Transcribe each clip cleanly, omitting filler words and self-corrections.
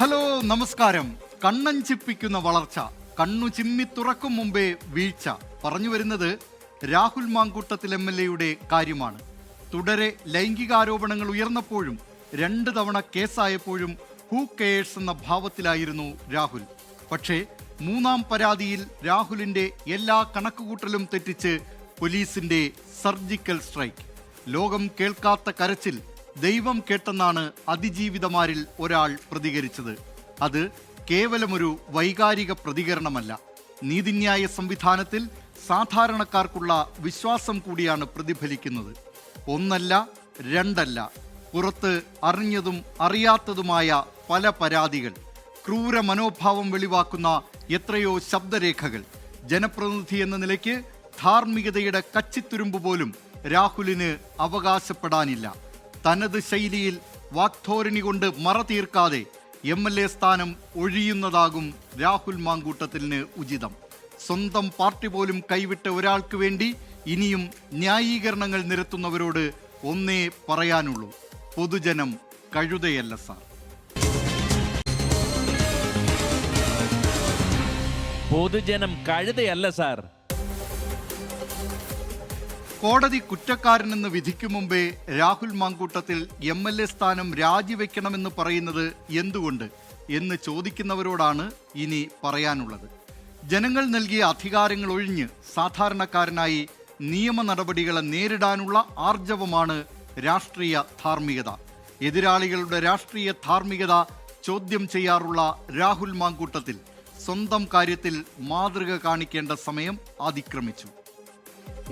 Hello, നമസ്കാരം. കണ്ണഞ്ചിപ്പിക്കുന്ന വളർച്ച, കണ്ണു ചിമ്മി തുറക്കും മുമ്പേ വീഴ്ച. പറഞ്ഞു വരുന്നത് രാഹുൽ മാങ്കൂട്ടത്തിൽ MLA-യുടെ കാര്യമാണ്. തുടരെ ലൈംഗികാരോപണങ്ങൾ ഉയർന്നപ്പോഴും 2 തവണ കേസായപ്പോഴും ഹൂ കെയേഴ്സ് എന്ന ഭാവത്തിലായിരുന്നു രാഹുൽ. പക്ഷേ 3-ാം പരാതിയിൽ രാഹുലിന്റെ എല്ലാ കണക്കുകൂട്ടലും തെറ്റിച്ച് പോലീസിന്റെ സർജിക്കൽ സ്ട്രൈക്ക്. ലോകം കേൾക്കാത്ത കരച്ചിൽ ദൈവം കേട്ടെന്നാണ് അതിജീവിതമാരിൽ ഒരാൾ പ്രതികരിച്ചത്. അത് കേവലമൊരു വൈകാരിക പ്രതികരണമല്ല, നീതിന്യായ സംവിധാനത്തിൽ സാധാരണക്കാർക്കുള്ള വിശ്വാസം കൂടിയാണ് പ്രതിഫലിക്കുന്നത്. 1 2 പുറത്ത് അറിഞ്ഞതും അറിയാത്തതുമായ പല പരാതികൾ, ക്രൂര മനോഭാവം വെളിവാക്കുന്ന എത്രയോ ശബ്ദരേഖകൾ. ജനപ്രതിനിധി എന്ന നിലയ്ക്ക് ധാർമ്മികതയുടെ കച്ചിത്തുരുമ്പ് പോലും രാഹുലിന് അവകാശപ്പെടാനില്ല. തനത് ശൈലിയിൽ വാക്ധോരണി കൊണ്ട് മറ തീർക്കാതെ MLA സ്ഥാനം ഒഴിയുന്നതാകും രാഹുൽ മാങ്കൂട്ടത്തിന് ഉചിതം. സ്വന്തം പാർട്ടി പോലും കൈവിട്ട ഒരാൾക്ക് വേണ്ടി ഇനിയും ന്യായീകരണങ്ങൾ നിരത്തുന്നവരോട് ഒന്നേ പറയാനുള്ളൂ: പൊതുജനം കഴുതയല്ല സാർ. പൊതുജനം കഴുതയല്ല സാർ. കോടതി കുറ്റക്കാരനെന്ന് വിധിക്കും മുമ്പേ രാഹുൽ മാങ്കൂട്ടത്തിൽ MLA സ്ഥാനം രാജിവെക്കണമെന്ന് പറയുന്നത് എന്തുകൊണ്ട് എന്ന് ചോദിക്കുന്നവരോടാണ് ഇനി പറയാനുള്ളത്. ജനങ്ങൾ നൽകിയ അധികാരങ്ങൾ ഒഴിഞ്ഞ് സാധാരണക്കാരനായി നിയമ നടപടികളെ നേരിടാനുള്ള ആർജവമാണ് രാഷ്ട്രീയ ധാർമ്മികത. എതിരാളികളുടെ രാഷ്ട്രീയ ധാർമ്മികത ചോദ്യം ചെയ്യാറുള്ള രാഹുൽ മാങ്കൂട്ടത്തിൽ സ്വന്തം കാര്യത്തിൽ മാതൃക കാണിക്കേണ്ട സമയം അതിക്രമിച്ചു.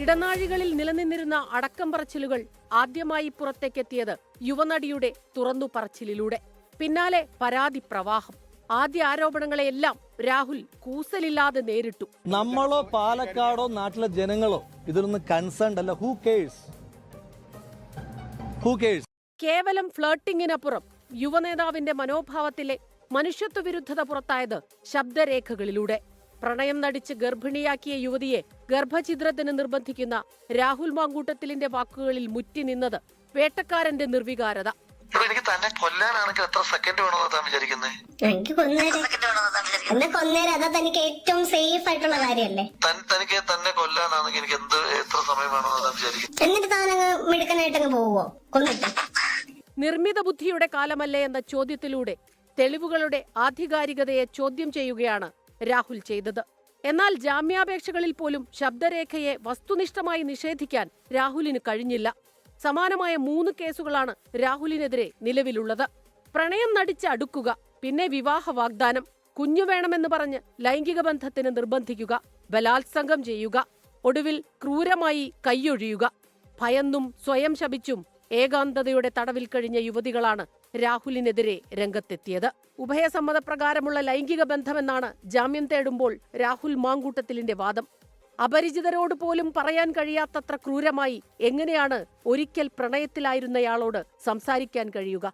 ഇടനാഴികളിൽ നിലനിന്നിരുന്ന അടക്കം പറച്ചിലുകൾ ആദ്യമായി പുറത്തേക്കെത്തിയത് യുവനടിയുടെ തുറന്നു പറച്ചിലിലൂടെ. പിന്നാലെ പരാതി പ്രവാഹം. ആദ്യ ആരോപണങ്ങളെയെല്ലാം രാഹുൽ കൂസലില്ലാതെ നേരിട്ടു. നമ്മളോ പാലക്കാടോ നാട്ടിലെ ജനങ്ങളോ ഇതിലൊന്നും കൺസേൺഡ് അല്ല. Who cares? കേവലം ഫ്ലേട്ടിങ്ങിനപ്പുറം യുവനേതാവിന്റെ മനോഭാവത്തിലെ മനുഷ്യത്വ വിരുദ്ധത പുറത്തായത് ശബ്ദരേഖകളിലൂടെ. പ്രണയം നടിച്ച് ഗർഭിണിയാക്കിയ യുവതിയെ ഗർഭഛിദ്രത്തിന് നിർബന്ധിക്കുന്ന രാഹുൽ മാങ്കൂട്ടത്തിലിന്റെ വാക്കുകളിൽ മുറ്റി നിന്നത് വേട്ടക്കാരന്റെ നിർവികാരത. എനിക്ക് തന്നെ കൊല്ലാനാണെങ്കിൽ എത്ര സെക്കൻഡ് വേണമെന്ന് താൻ വിചാരിക്കുന്നത്? എനിക്ക് തനിക്ക് ഏറ്റവും സേഫ് ആയിട്ടുള്ള കാര്യമല്ലേ? തനിക്ക് തന്നെ കൊല്ലാനാണെങ്കിൽ എനിക്ക് എത്ര സമയം വേണമെന്ന് താൻ വിചാരിക്കുന്നത്? എന്നിട്ട് താനങ്ങ് മിടുക്കനായിട്ടങ്ങ് പോവോ കൊന്നിട്ട്? നിർമ്മിത ബുദ്ധിയുടെ കാലമല്ലേ എന്ന ചോദ്യത്തിലൂടെ തെളിവുകളുടെ ആധികാരികതയെ ചോദ്യം ചെയ്യുകയാണ് രാഹുൽ ചെയ്തത്. എന്നാൽ ജാമ്യാപേക്ഷകളിൽ പോലും ശബ്ദരേഖയെ വസ്തുനിഷ്ഠമായി നിഷേധിക്കാൻ രാഹുലിന് കഴിഞ്ഞില്ല. സമാനമായ 3 കേസുകളാണ് രാഹുലിനെതിരെ നിലവിലുള്ളത്. പ്രണയം നടിച്ച് അടുക്കുക, പിന്നെ വിവാഹ വാഗ്ദാനം, കുഞ്ഞു വേണമെന്ന് പറഞ്ഞ് ലൈംഗിക ബന്ധത്തിന് നിർബന്ധിക്കുക, ബലാത്സംഗം ചെയ്യുക, ഒടുവിൽ ക്രൂരമായി കൈയൊഴിയുക. ഭയന്നും സ്വയം ശപിച്ചും ഏകാന്തതയുടെ തടവിൽ കഴിഞ്ഞ യുവതികളാണ് രാഹുലിനെതിരെ രംഗത്തെത്തിയത്. ഉഭയസമ്മതപ്രകാരമുള്ള ലൈംഗിക ബന്ധമെന്നാണ് ജാമ്യം തേടുമ്പോൾ രാഹുൽ മാങ്കൂട്ടത്തിലിന്റെ വാദം. അപരിചിതരോട് പോലും പറയാൻ കഴിയാത്തത്ര ക്രൂരമായി എങ്ങനെയാണ് ഒരിക്കൽ പ്രണയത്തിലായിരുന്നയാളോട് സംസാരിക്കാൻ കഴിയുക?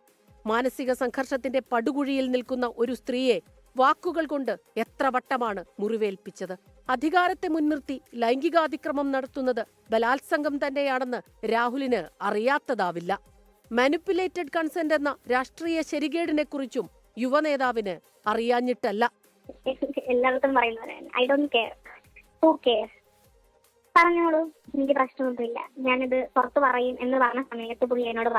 മാനസിക സംഘർഷത്തിന്റെ പടുകുഴിയിൽ നിൽക്കുന്ന ഒരു സ്ത്രീയെ വാക്കുകൾ കൊണ്ട് എത്ര വട്ടമാണ് മുറിവേൽപ്പിച്ചത്? അധികാരത്തെ മുൻനിർത്തി ലൈംഗികാതിക്രമം നടത്തുന്നത് ബലാത്സംഗം തന്നെയാണെന്ന് രാഹുലിന് അറിയാത്തതാവില്ല. മാനിപ്പുലേറ്റഡ് കൺസെന്റ് എന്ന രാഷ്ട്രീയ ശരികേടിനെ കുറിച്ചും യുവനേതാവിന് അറിയാഞ്ഞിട്ടല്ല. എല്ലായിടത്തും പറയുന്നവരാണ്. I don't care. Who care? പറഞ്ഞോളൂ, എനിക്ക് പ്രശ്നമൊന്നുമില്ല, ഞാനിത് പുറത്ത് പറയും എന്ന് പറഞ്ഞ സമയത്ത് പുള്ളി എന്നോട്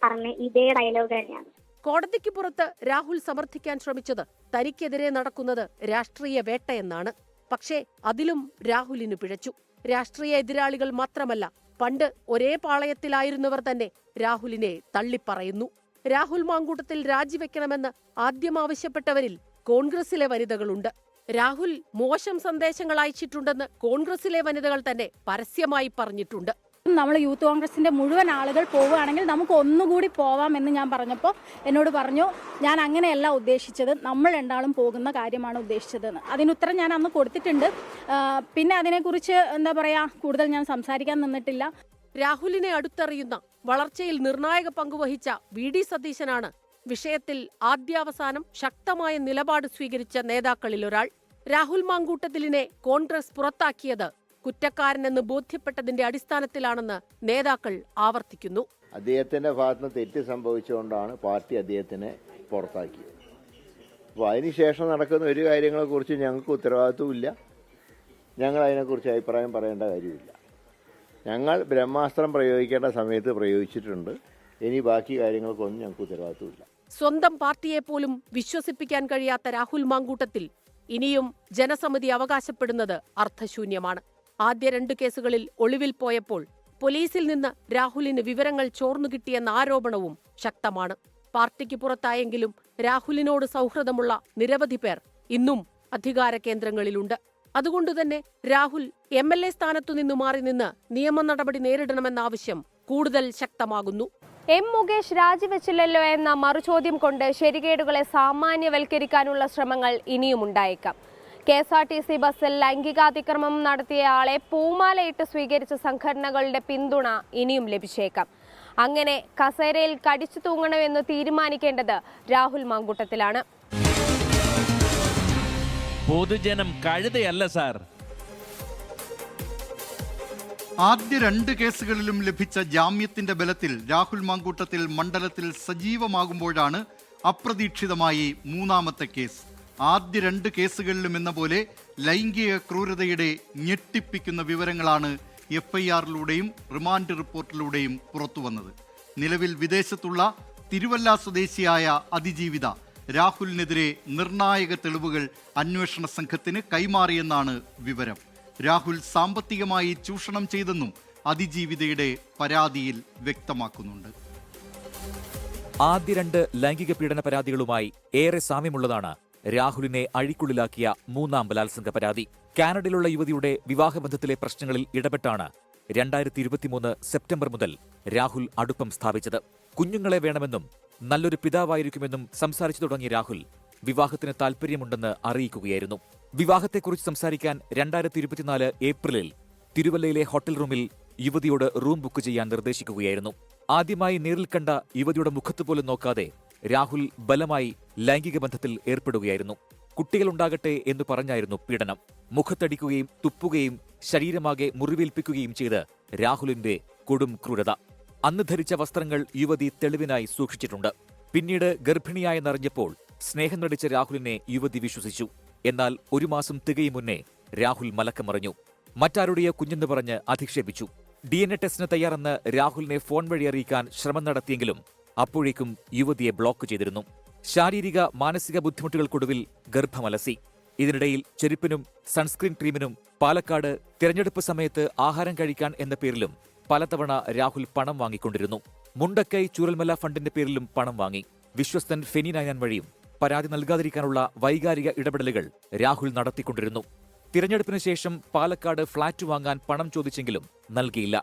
പറഞ്ഞ ഇതേ ഡയലോഗ് തന്നെയാണ്. കോടതിക്ക് പുറത്ത് രാഹുൽ സമർത്ഥിക്കാൻ ശ്രമിച്ചത് തനിക്കെതിരെ നടക്കുന്നത് രാഷ്ട്രീയ വേട്ടയെന്നാണ്. പക്ഷേ അതിലും രാഹുലിന് പിഴച്ചു. രാഷ്ട്രീയ എതിരാളികൾ മാത്രമല്ല, പണ്ട് ഒരേ പാളയത്തിലായിരുന്നവർ തന്നെ രാഹുലിനെ തള്ളിപ്പറയുന്നു. രാഹുൽ മാങ്കൂട്ടത്തിൽ രാജിവെക്കണമെന്ന് ആദ്യം ആവശ്യപ്പെട്ടവരിൽ കോൺഗ്രസിലെ വനിതകളുണ്ട്. രാഹുൽ മോശം സന്ദേശങ്ങൾ അയച്ചിട്ടുണ്ടെന്ന് കോൺഗ്രസിലെ വനിതകൾ തന്നെ പരസ്യമായി പറഞ്ഞിട്ടുണ്ട്. നമ്മൾ യൂത്ത് കോൺഗ്രസിന്റെ മുഴുവൻ ആളുകൾ പോവുകയാണെങ്കിൽ നമുക്ക് ഒന്നുകൂടി പോവാം എന്ന് ഞാൻ പറഞ്ഞപ്പോൾ എന്നോട് പറഞ്ഞു, ഞാൻ അങ്ങനെയല്ല ഉദ്ദേശിച്ചത്, നമ്മൾ 2 പോകുന്ന കാര്യമാണ് ഉദ്ദേശിച്ചതെന്ന്. അതിനുത്തരം ഞാൻ അന്ന് കൊടുത്തിട്ടുണ്ട്. പിന്നെ അതിനെക്കുറിച്ച് എന്താ പറയാ, കൂടുതൽ ഞാൻ സംസാരിക്കാൻ നിന്നിട്ടില്ല. രാഹുലിനെ അടുത്തറിയുന്ന, വളർച്ചയിൽ നിർണായക പങ്കുവഹിച്ച VD സതീശനാണ് വിഷയത്തിൽ ആദ്യാവസാനം ശക്തമായ നിലപാട് സ്വീകരിച്ച നേതാക്കളിലൊരാൾ. രാഹുൽ മാങ്കൂട്ടത്തിലിനെ കോൺഗ്രസ് പുറത്താക്കിയത് കുറ്റക്കാരനെന്ന് ബോധ്യപ്പെട്ടതിന്റെ അടിസ്ഥാനത്തിലാണെന്ന് നേതാക്കൾ ആവർത്തിക്കുന്നു. അദ്ദേഹത്തിന്റെ ഭാഗത്ത് തെറ്റ് സംഭവിച്ചുകൊണ്ടാണ് പാർട്ടി അദ്ദേഹത്തിനെ പുറത്താക്കിയത്. അപ്പോൾ അതിനുശേഷം നടക്കുന്ന ഒരു കാര്യങ്ങളെക്കുറിച്ച് ഞങ്ങൾക്ക് ഉത്തരവാദിത്വമില്ല. ഞങ്ങൾ അതിനെക്കുറിച്ച് അഭിപ്രായം പറയേണ്ട കാര്യമില്ല. ഞങ്ങൾ ബ്രഹ്മാസ്ത്രം പ്രയോഗിക്കേണ്ട സമയത്ത് പ്രയോഗിച്ചിട്ടുണ്ട്. ഇനി ബാക്കി കാര്യങ്ങൾക്കൊന്നും ഞങ്ങൾക്ക് ഉത്തരവാദിത്വമില്ല. സ്വന്തം പാർട്ടിയെ പോലും വിശ്വസിപ്പിക്കാൻ കഴിയാത്ത രാഹുൽ മാങ്കൂട്ടത്തിൽ ഇനിയും ജനസമിതി അവകാശപ്പെടുന്നത് അർത്ഥശൂന്യമാണ്. ആദ്യ 2 കേസുകളിൽ ഒളിവിൽ പോയപ്പോൾ പോലീസിൽ നിന്ന് രാഹുലിന് വിവരങ്ങൾ ചോർന്നുകിട്ടിയെന്ന ആരോപണവും ശക്തമാണ്. പാർട്ടിക്ക് പുറത്തായെങ്കിലും രാഹുലിനോട് സൗഹൃദമുള്ള നിരവധി പേർ ഇന്നും അധികാര കേന്ദ്രങ്ങളിലുണ്ട്. അതുകൊണ്ടുതന്നെ രാഹുൽ MLA സ്ഥാനത്തു നിന്നു മാറി നിന്ന് നിയമ നടപടി നേരിടണമെന്ന ആവശ്യം കൂടുതൽ ശക്തമാകുന്നു. എം മുകേഷ് രാജിവെച്ചില്ലല്ലോ എന്ന മറുചോദ്യം കൊണ്ട് ശരികേടുകളെ സാമാന്യവൽക്കരിക്കാനുള്ള ശ്രമങ്ങൾ ഇനിയും ഉണ്ടായേക്കാം. KSRTC ബസ്സിൽ ലൈംഗികാതിക്രമം നടത്തിയയാളെ പൂമാലയിട്ട് സ്വീകരിച്ച സംഘടനകളുടെ പിന്തുണ ഇനിയും ലഭിച്ചേക്കാം. അങ്ങനെ കസേരയിൽ കടിച്ചു തൂങ്ങണമെന്ന് തീരുമാനിക്കേണ്ടത് രാഹുൽ മാങ്കൂട്ടത്തിലാണ്. പൊതുജനം കഴുതയല്ല സാർ. ആദ്യ 2 കേസുകളിലും ലഭിച്ച ജാമ്യത്തിന്റെ ബലത്തിൽ രാഹുൽ മാങ്കൂട്ടത്തിൽ മണ്ഡലത്തിൽ സജീവമാകുമ്പോഴാണ് അപ്രതീക്ഷിതമായി 3ാമത്തെ കേസ്. ആദ്യ 2 കേസുകളിലും എന്ന പോലെ ലൈംഗിക ക്രൂരതയുടെ ഞെട്ടിപ്പിക്കുന്ന വിവരങ്ങളാണ് FIR-ലൂടെയും റിമാൻഡ് റിപ്പോർട്ടിലൂടെയും പുറത്തുവന്നത്. നിലവിൽ വിദേശത്തുള്ള തിരുവല്ല സ്വദേശിയായ അതിജീവിത രാഹുലിനെതിരെ നിർണായക തെളിവുകൾ അന്വേഷണ സംഘത്തിന് കൈമാറിയെന്നാണ് വിവരം. രാഹുൽ സാമ്പത്തികമായി ചൂഷണം ചെയ്തെന്നും അതിജീവിതയുടെ പരാതിയിൽ വ്യക്തമാക്കുന്നുണ്ട്. ആദ്യ 2 ലൈംഗിക പീഡന പരാതികളുമായി ഏറെ സാമ്യമുള്ളതാണ് രാഹുലിനെ അഴിക്കുള്ളിലാക്കിയ 3ാം ബലാത്സംഗ പരാതി. കാനഡയിലുള്ള യുവതിയുടെ വിവാഹബന്ധത്തിലെ പ്രശ്നങ്ങളിൽ ഇടപെട്ടാണ് 2023 സെപ്റ്റംബർ മുതൽ രാഹുൽ അടുപ്പം സ്ഥാപിച്ചത്. കുഞ്ഞുങ്ങളെ വേണമെന്നും നല്ലൊരു പിതാവായിരിക്കുമെന്നും സംസാരിച്ചു തുടങ്ങിയ രാഹുൽ വിവാഹത്തിന് താൽപര്യമുണ്ടെന്ന് അറിയിക്കുകയായിരുന്നു. വിവാഹത്തെക്കുറിച്ച് സംസാരിക്കാൻ 2024 ഏപ്രിലിൽ തിരുവല്ലയിലെ ഹോട്ടൽ റൂമിൽ യുവതിയോട് റൂം ബുക്ക് ചെയ്യാൻ നിർദ്ദേശിക്കുകയായിരുന്നു. ആദ്യമായി നേരിൽ കണ്ട യുവതിയുടെ മുഖത്ത് പോലും നോക്കാതെ രാഹുൽ ബലമായി ലൈംഗിക ബന്ധത്തിൽ ഏർപ്പെടുകയായിരുന്നു. കുട്ടികളുണ്ടാകട്ടെ എന്ന് പറഞ്ഞായിരുന്നു പീഡനം. മുഖത്തടിക്കുകയും തുപ്പുകയും ശരീരമാകെ മുറിവേൽപ്പിക്കുകയും ചെയ്ത് രാഹുലിന്റെ കൊടും ക്രൂരത. അന്ന് ധരിച്ച വസ്ത്രങ്ങൾ യുവതി തെളിവിനായി സൂക്ഷിച്ചിട്ടുണ്ട്. പിന്നീട് ഗർഭിണിയായെന്നറിഞ്ഞപ്പോൾ സ്നേഹം നടിച്ച രാഹുലിനെ യുവതി വിശ്വസിച്ചു. എന്നാൽ 1 മാസം തികയും മുന്നേ രാഹുൽ മലക്കമറിഞ്ഞു. മറ്റാരുടെയോ കുഞ്ഞെന്ന് പറഞ്ഞ് അധിക്ഷേപിച്ചു. DNA ടെസ്റ്റിന് തയ്യാറെന്ന് രാഹുലിനെ ഫോൺ വഴി അറിയിക്കാൻ ശ്രമം നടത്തിയെങ്കിലും അപ്പോഴേക്കും യുവതിയെ ബ്ലോക്ക് ചെയ്തിരുന്നു. ശാരീരിക മാനസിക ബുദ്ധിമുട്ടുകൾക്കൊടുവിൽ ഗർഭമലസി. ഇതിനിടയിൽ ചെരുപ്പിനും സൺസ്ക്രീൻ ക്രീമിനും പാലക്കാട് തിരഞ്ഞെടുപ്പ് സമയത്ത് ആഹാരം കഴിക്കാൻ എന്ന പേരിലും പലതവണ രാഹുൽ പണം വാങ്ങിക്കൊണ്ടിരുന്നു. മുണ്ടക്കൈ ചൂരൽമല ഫണ്ടിന്റെ പേരിലും പണം വാങ്ങി. വിശ്വസ്തൻ ഫെനി നയനാൻ വഴിയും പരാതി നൽകാതിരിക്കാനുള്ള വൈകാരിക ഇടപെടലുകൾ രാഹുൽ നടത്തിക്കൊണ്ടിരുന്നു. തിരഞ്ഞെടുപ്പിന് ശേഷം പാലക്കാട് ഫ്ളാറ്റ് വാങ്ങാൻ പണം ചോദിച്ചെങ്കിലും നൽകിയില്ല.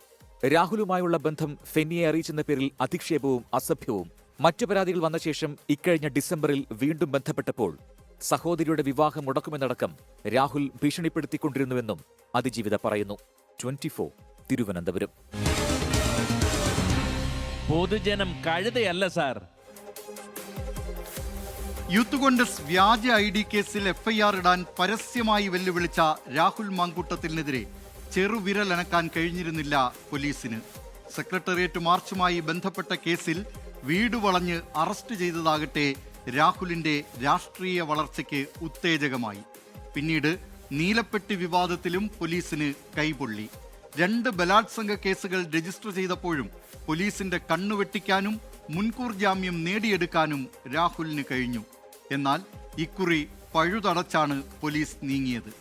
രാഹുലുമായുള്ള ബന്ധം ഫെന്നിയെ അറിയിച്ചെന്ന പേരിൽ അധിക്ഷേപവും അസഭ്യവും. മറ്റു പരാതികൾ വന്ന ശേഷം ഇക്കഴിഞ്ഞ ഡിസംബറിൽ വീണ്ടും ബന്ധപ്പെട്ടപ്പോൾ സഹോദരിയുടെ വിവാഹം മുടക്കുമെന്നടക്കം രാഹുൽ ഭീഷണിപ്പെടുത്തിക്കൊണ്ടിരുന്നുവെന്നും അതിജീവിത പറയുന്നു. 24 തിരുവനന്തപുരം. പൊതുജനം കഴുതയല്ല സാർ. യൂത്ത് കോൺഗ്രസ് വ്യാജ ID കേസിൽ FIR ഇടാൻ പരസ്യമായി വെല്ലുവിളിച്ച രാഹുൽ മാങ്കൂട്ടത്തിനെതിരെ ചെറുവിരലനക്കാൻ കഴിഞ്ഞിരുന്നില്ല പോലീസിന്. സെക്രട്ടേറിയറ്റ് മാർച്ചുമായി ബന്ധപ്പെട്ട കേസിൽ വീട് വളഞ്ഞ് അറസ്റ്റ് ചെയ്തതാകട്ടെ രാഹുലിന്റെ രാഷ്ട്രീയ വളർച്ചയ്ക്ക് ഉത്തേജകമായി. പിന്നീട് നീലപ്പെട്ടി വിവാദത്തിലും പോലീസിന് കൈപൊള്ളി. 2 ബലാത്സംഗ കേസുകൾ രജിസ്റ്റർ ചെയ്തപ്പോഴും പോലീസിന്റെ കണ്ണുവെട്ടിക്കാനും മുൻകൂർ ജാമ്യം നേടിയെടുക്കാനും രാഹുലിന് കഴിഞ്ഞു. എന്നാൽ ഇക്കുറി പഴുതടച്ചാണ് പോലീസ് നീങ്ങിയത്.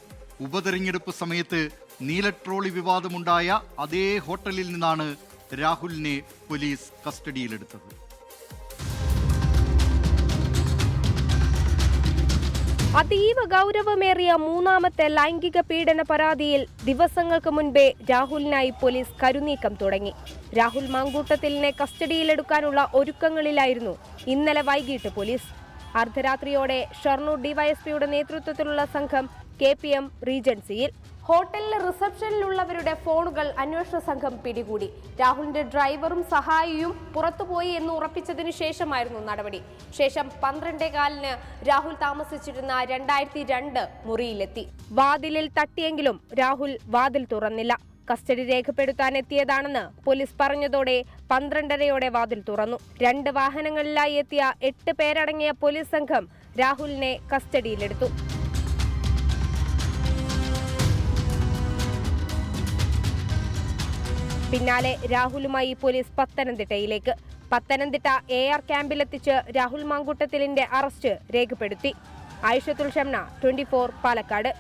ഉപതെരഞ്ഞെടുപ്പ് സമയത്ത് നീലട്രോളി വിവാദമുണ്ടായ അതേ ഹോട്ടലിൽ നിന്നാണ് രാഹുലിനെ പോലീസ് കസ്റ്റഡിയിലെടുത്തത്. അതീവ ഗൗരവമേറിയ 3ാമത്തെ ലൈംഗിക പീഡന പരാതിയിൽ ദിവസങ്ങൾക്ക് മുൻപേ രാഹുലിനായി പോലീസ് കരുനീക്കം തുടങ്ങി. രാഹുൽ മാങ്കൂട്ടത്തിലിനെ കസ്റ്റഡിയിലെടുക്കാനുള്ള ഒരുക്കങ്ങളിലായിരുന്നു ഇന്നലെ വൈകിട്ട് പോലീസ്. അർദ്ധരാത്രിയോടെ ഷൊർണൂർ ഡിവൈഎസ്പിയുടെ നേതൃത്വത്തിലുള്ള സംഘം KPM റീജൻസിയിൽ. ഹോട്ടലിലെ റിസപ്ഷനിലുള്ളവരുടെ ഫോണുകൾ അന്വേഷണ സംഘം പിടികൂടി. രാഹുലിന്റെ ഡ്രൈവറും സഹായിയും പുറത്തുപോയി എന്ന് ഉറപ്പിച്ചതിനു ശേഷമായിരുന്നു നടപടി. ശേഷം 12:15 രാഹുൽ താമസിച്ചിരുന്ന 2002 മുറിയിലെത്തി. വാതിലിൽ തട്ടിയെങ്കിലും രാഹുൽ വാതിൽ തുറന്നില്ല. കസ്റ്റഡി രേഖപ്പെടുത്താൻ എത്തിയതാണെന്ന് പോലീസ് പറഞ്ഞതോടെ 12:30 വാതിൽ തുറന്നു. 2 വാഹനങ്ങളിലായി എത്തിയ 8 പേരടങ്ങിയ പോലീസ് സംഘം രാഹുലിനെ കസ്റ്റഡിയിലെടുത്തു. പിന്നാലെ രാഹുലുമായി പോലീസ് പത്തനംതിട്ടയിലേക്ക്. പത്തനംതിട്ട AR ക്യാമ്പിലെത്തിച്ച് രാഹുൽ മാങ്കൂട്ടത്തിലിന്റെ അറസ്റ്റ് രേഖപ്പെടുത്തി. ആയിഷത്തുൽ ഷംന, 24 പാലക്കാട്.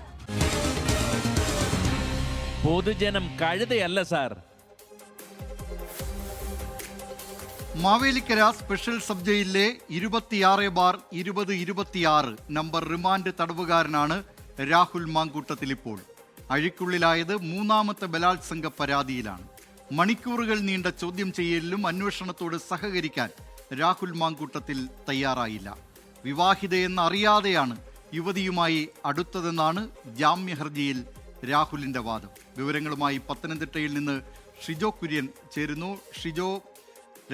പൊതുജനം കഴുതയല്ല സാർ. മാവേലിക്കര സ്പെഷ്യൽ സബ് ജയിലിലെ 26/2026 നമ്പർ റിമാൻഡ് തടവുകാരനാണ് രാഹുൽ മാങ്കൂട്ടത്തിൽ. ഇപ്പോൾ അഴിക്കുള്ളിലായത് 3ാമത്തെ ബലാത്സംഗ പരാതിയിലാണ്. മണിക്കൂറുകൾ നീണ്ട ചോദ്യം ചെയ്യലിലും അന്വേഷണത്തോട് സഹകരിക്കാൻ രാഹുൽ മാങ്കൂട്ടത്തിൽ തയ്യാറായില്ല. വിവാഹിതയെന്ന് അറിയാതെയാണ് യുവതിയുമായി അടുത്തതെന്നാണ് ജാമ്യ ഹർജിയിൽ രാഹുലിന്റെ വാദം. വിവരങ്ങളുമായി പത്തനംതിട്ടയിൽ നിന്ന് ഷിജോ കുര്യൻ ചേരുന്നു. ഷിജോ,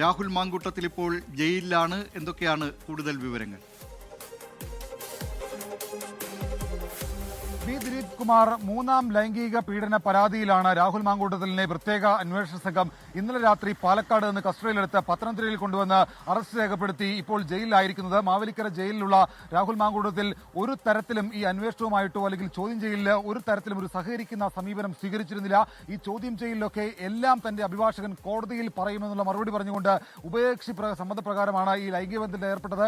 രാഹുൽ മാങ്കൂട്ടത്തിൽ ഇപ്പോൾ ജയിലിലാണ്. എന്തൊക്കെയാണ് കൂടുതൽ വിവരങ്ങൾ? ദിലീപ് കുമാർ, 3ാം ലൈംഗിക പീഡന പരാതിയിലാണ് രാഹുൽ മാങ്കൂട്ടത്തിലിനെ പ്രത്യേക അന്വേഷണ സംഘം ഇന്നലെ രാത്രി പാലക്കാട് നിന്ന് കസ്റ്റഡിയിലെടുത്ത് പത്തനംതിട്ടയിൽ കൊണ്ടുവന്ന് അറസ്റ്റ് രേഖപ്പെടുത്തി ഇപ്പോൾ ജയിലിലായിരിക്കുന്നത്. മാവേലിക്കര ജയിലിലുള്ള രാഹുൽ മാങ്കൂട്ടത്തിൽ ഒരു തരത്തിലും ഈ അന്വേഷണവുമായിട്ടോ അല്ലെങ്കിൽ ചോദ്യം ചെയ്യലിൽ ഒരു തരത്തിലും ഒരു സഹകരിക്കുന്ന സമീപനം സ്വീകരിച്ചിരുന്നില്ല. ഈ ചോദ്യം ചെയ്യലിലൊക്കെ എല്ലാം തന്റെ അഭിഭാഷകൻ കോടതിയിൽ പറയുമെന്നുള്ള മറുപടി പറഞ്ഞുകൊണ്ട് ഉഭയകക്ഷി സമ്മതപ്രകാരമാണ് ഈ ലൈംഗിക ബന്ധത്തിൽ ഏർപ്പെട്ടത്.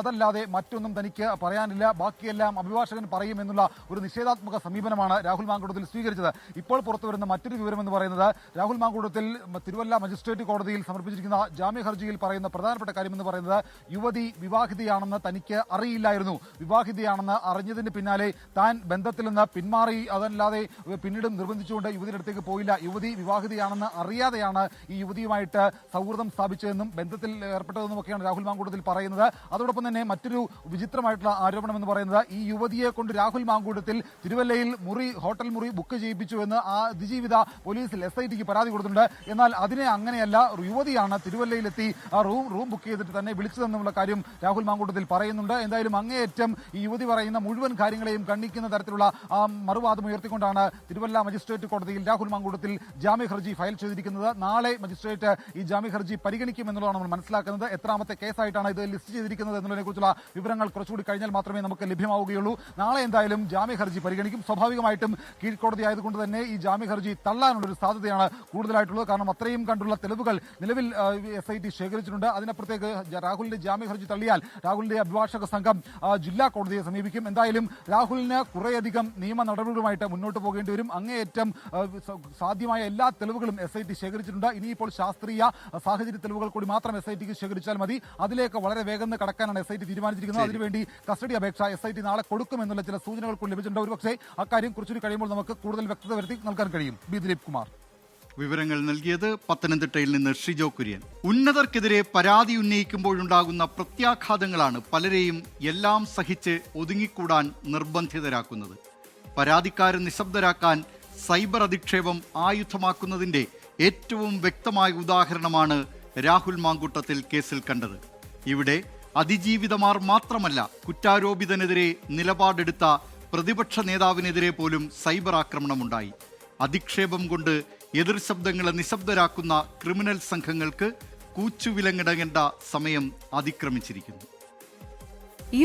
അതല്ലാതെ മറ്റൊന്നും തനിക്ക് പറയാനില്ല, ബാക്കിയെല്ലാം അഭിഭാഷകൻ പറയുമെന്നുള്ള ഒരു നിഷേധാത്മക സമീപനമാണ് രാഹുൽ മാങ്കൂട്ടത്തിൽ സ്വീകരിച്ചത്. ഇപ്പോൾ പുറത്തുവരുന്ന മറ്റൊരു വിവരമെന്ന് പറയുന്നത് രാഹുൽ മാങ്കൂട്ടത്തിൽ തിരുവല്ല മജിസ്ട്രേറ്റ് കോടതിയിൽ സമർപ്പിച്ചിരിക്കുന്ന ജാമ്യ ഹർജിയിൽ പറയുന്ന പ്രധാനപ്പെട്ട കാര്യമെന്ന് പറയുന്നത് യുവതി വിവാഹിതയാണെന്ന് തനിക്ക് അറിയില്ലായിരുന്നു. വിവാഹിതയാണെന്ന് അറിഞ്ഞതിന് പിന്നാലെ താൻ ബന്ധത്തിൽ നിന്ന് പിന്മാറി, അതല്ലാതെ പിന്നീടും നിർബന്ധിച്ചുകൊണ്ട് യുവതിയുടെ അടുത്തേക്ക് പോയില്ല. യുവതി വിവാഹിതയാണെന്ന് അറിയാതെയാണ് ഈ യുവതിയുമായിട്ട് സൗഹൃദം സ്ഥാപിച്ചതെന്നും ബന്ധത്തിൽ ഏർപ്പെട്ടതെന്നുമൊക്കെയാണ് രാഹുൽ മാങ്കൂട്ടത്തിൽ പറയുന്നത്. അതോടൊപ്പം തന്നെ മറ്റൊരു വിചിത്രമായിട്ടുള്ള ആരോപണം എന്ന് പറയുന്നത് ഈ യുവതിയെ കൊണ്ട് രാഹുൽ മാങ്കൂട്ടത്തിൽ തിരുവല്ലയിൽ ഹോട്ടൽ മുറി ബുക്ക് ചെയ്യിപ്പിച്ചുവെന്ന് ആ അതിജീവിത പോലീസിൽ SITക്ക് പരാതി കൊടുത്തിട്ടുണ്ട്. എന്നാൽ അതിനെ അങ്ങനെയല്ല, യുവതിയാണ് തിരുവല്ലയിലെത്തി ആ റൂം ബുക്ക് ചെയ്തിട്ട് തന്നെ വിളിച്ചതെന്നുള്ള കാര്യം രാഹുൽ മാങ്കൂട്ടത്തിൽ പറയുന്നുണ്ട്. എന്തായാലും അങ്ങേയറ്റം ഈ യുവതി പറയുന്ന മുഴുവൻ കാര്യങ്ങളെയും ഖണ്ഡിക്കുന്ന തരത്തിലുള്ള മറുവാദം ഉയർത്തിക്കൊണ്ടാണ് തിരുവല്ല മജിസ്ട്രേറ്റ് കോടതിയിൽ രാഹുൽ മാങ്കൂട്ടത്തിൽ ജാമ്യ ഹർജി ഫയൽ ചെയ്തിരിക്കുന്നത്. നാളെ മജിസ്ട്രേറ്റ് ഈ ജാമ്യ ഹർജി പരിഗണിക്കുമെന്നുള്ളതാണ് നമ്മൾ മനസ്സിലാക്കുന്നത്. എത്രാമത്തെ കേസായിട്ടാണ് ഇത് ലിസ്റ്റ് ചെയ്തിരിക്കുന്നത് എന്നതിനെക്കുറിച്ചുള്ള വിവരങ്ങൾ കുറച്ചുകൂടി കഴിഞ്ഞാൽ മാത്രമേ നമുക്ക് ലഭ്യമാവുകയുള്ളൂ. നാളെ എന്തായാലും ജാമ്യ ഹർജി പരിഗണിക്കും. സ്വാഭാവികമായിട്ടും കീഴ്ക്കോടതി ആയതുകൊണ്ട് തന്നെ ഈ ജാമ്യ ഹർജി തള്ളാനുള്ളൊരു സാധ്യതയാണ് കൂടുതലായിട്ടുള്ളത്. കാരണം അത്രയും കണ്ടുള്ള തെളിവുകൾ നിലവിൽ SIT ശേഖരിച്ചിട്ടുണ്ട്. അതിനപ്പുറത്തേക്ക് രാഹുലിന്റെ ജാമ്യ ഹർജി തള്ളിയാൽ രാഹുലിന്റെ അഭിഭാഷക സംഘം ജില്ലാ കോടതിയെ സമീപിക്കും. എന്തായാലും രാഹുലിന് കുറേയധികം നിയമ നടപടികളുമായിട്ട് മുന്നോട്ട് പോകേണ്ടി വരും. അങ്ങേയറ്റം സാധ്യമായ എല്ലാ തെളിവുകളും SIT ശേഖരിച്ചിട്ടുണ്ട്. ഇനിയിപ്പോൾ ശാസ്ത്രീയ സാഹചര്യ തെളിവുകൾ കൂടി മാത്രം SITക്ക് ശേഖരിച്ചാൽ മതി. അതിലേക്ക് വളരെ വേഗം കടക്കാനാണ് SIT തീരുമാനിച്ചിരിക്കുന്നത്. അതിനുവേണ്ടി കസ്റ്റഡി അപേക്ഷ SIT നാളെ കൊടുക്കുമെന്നുള്ള ചില സൂചനകൾ കൂടി ലഭിച്ചിട്ടുണ്ട്. ഒരുപക്ഷെ അക്കാര്യം കുറച്ചുകൂടി കഴിയുമ്പോൾ നമുക്ക് കൂടുതൽ വ്യക്തത വരുത്തി നൽകാൻ കഴിയും. ദിലീപ് കുമാർ, വിവരങ്ങൾ നൽകിയത് പത്തനംതിട്ടയിൽ നിന്ന് ഷിജോ കുര്യൻ. ഉന്നതർക്കെതിരെ പരാതി ഉന്നയിക്കുമ്പോഴുണ്ടാകുന്ന പ്രത്യാഘാതങ്ങളാണ് പലരെയും എല്ലാം സഹിച്ച് ഒതുങ്ങിക്കൂടാൻ നിർബന്ധിതരാക്കുന്നത്. പരാതിക്കാരെ നിശബ്ദരാക്കാൻ സൈബർ അധിക്ഷേപം ആയുധമാക്കുന്നതിന്റെ ഏറ്റവും വ്യക്തമായ ഉദാഹരണമാണ് രാഹുൽ മാങ്കൂട്ടത്തിൽ കേസിൽ കണ്ടത്. ഇവിടെ അതിജീവിതമാർ മാത്രമല്ല, കുറ്റാരോപിതനെതിരെ നിലപാടെടുത്ത പ്രതിപക്ഷ നേതാവിനെതിരെ പോലും സൈബർ ആക്രമണമുണ്ടായി. അധിക്ഷേപം കൊണ്ട് എതിർ ശബ്ദങ്ങളെ നിശബ്ദരാക്കുന്ന ക്രിമിനൽ സംഘങ്ങൾക്ക് കൂച്ചുവിലങ്ങിടേണ്ട സമയം അതിക്രമിച്ചിരിക്കുന്നു.